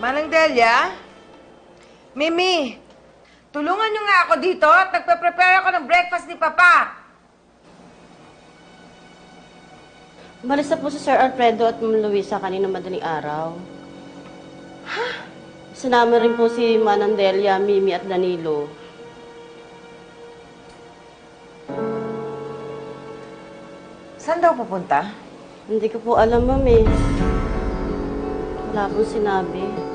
Manang Delia? Mimi, tulungan niyo nga ako dito at nagpe-prepare ako ng breakfast ni Papa. Umalis na po si Sir Alfredo at Ma'am Luisa kanina madaling araw. Ha? Sinama rin po si Manang Delia, Mimi at Danilo. Saan daw pupunta? Hindi ko po alam, Ma'am eh. Wala pong sinabi.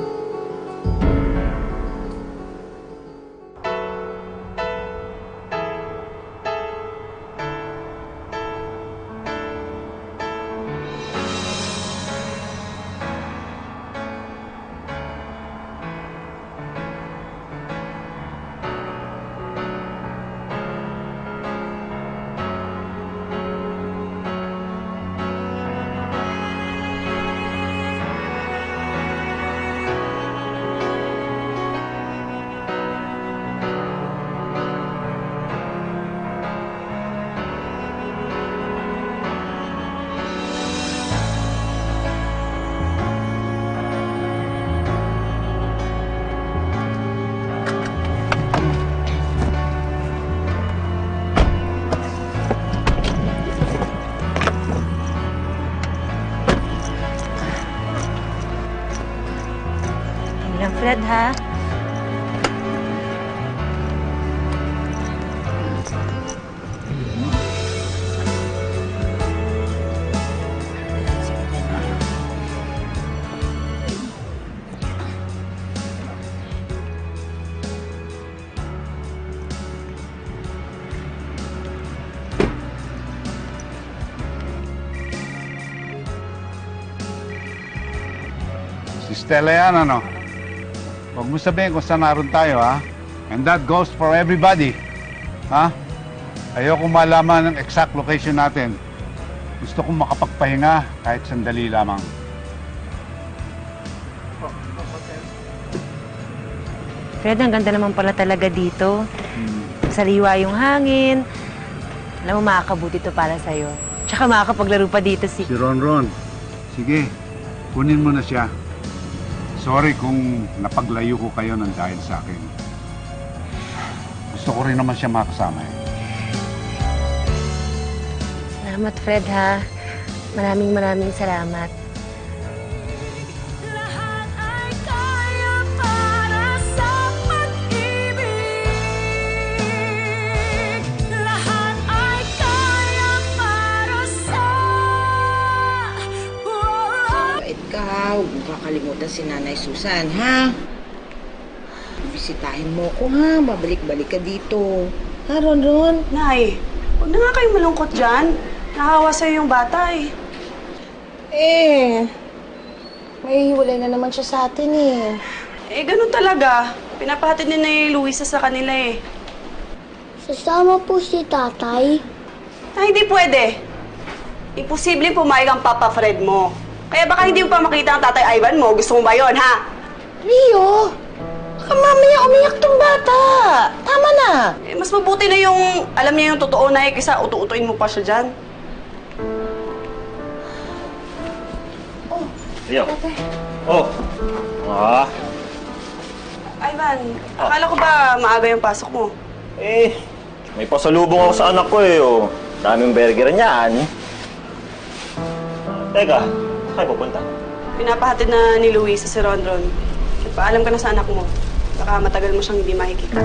Fred, ha? Si Stella yan, ano? Huwag mo sabihin kung saan naroon tayo, ha? And that goes for everybody. Ha? Ayoko malaman ng exact location natin. Gusto kong makapagpahinga kahit sandali lamang. Fred, ang ganda naman pala talaga dito. Sariwa yung hangin. Alam mo, makakabuti to para sa'yo. Tsaka makakapaglaro pa dito si... Si Ronron. Sige, kunin mo na siya. Sorry kung napaglayo ko kayo ng dahil sa akin. Gusto ko rin naman siya makasama eh. Salamat, Fred, ha? Maraming salamat. Lahat ay kaya para sa pag-ibig. Lahat ay kaya para sa... Bait ka, huwag mo kakalimutan si Nanay Susan, ha? Bisitahin mo ko, ha? Babalik-balik ka dito. Ha, Ronron? Nay, huwag na nga kayong malungkot dyan. Nakahawa sa'yo yung bata eh. May hiwalay na naman siya sa atin, eh. Eh, ganun talaga. Pinapahatid ni Nay Luisa sa kanila eh. Sasama po si tatay. Hindi pwede. Imposibleng pumayag ang Papa Fred mo. Kaya baka hindi mo pa makita ang Tatay Ivan mo. Gusto mo ba yun, ha? Rio! Baka mamaya umiyak tong bata. Tama na. Eh, mas mabuti na yung alam niya yung totoo na kaysa utu-utuin mo pa siya dyan. Rio. Oh. Ah. Ivan, akala ko ba maaga yung pasok mo? Eh, may pasalubong ako sa anak ko eh. Oh. Daming burger niyan. Teka, saan pupunta? Pinapahatid na ni Luisa si Ronron. Paalam ka na sa anak mo. Baka matagal mo siyang hindi makikita.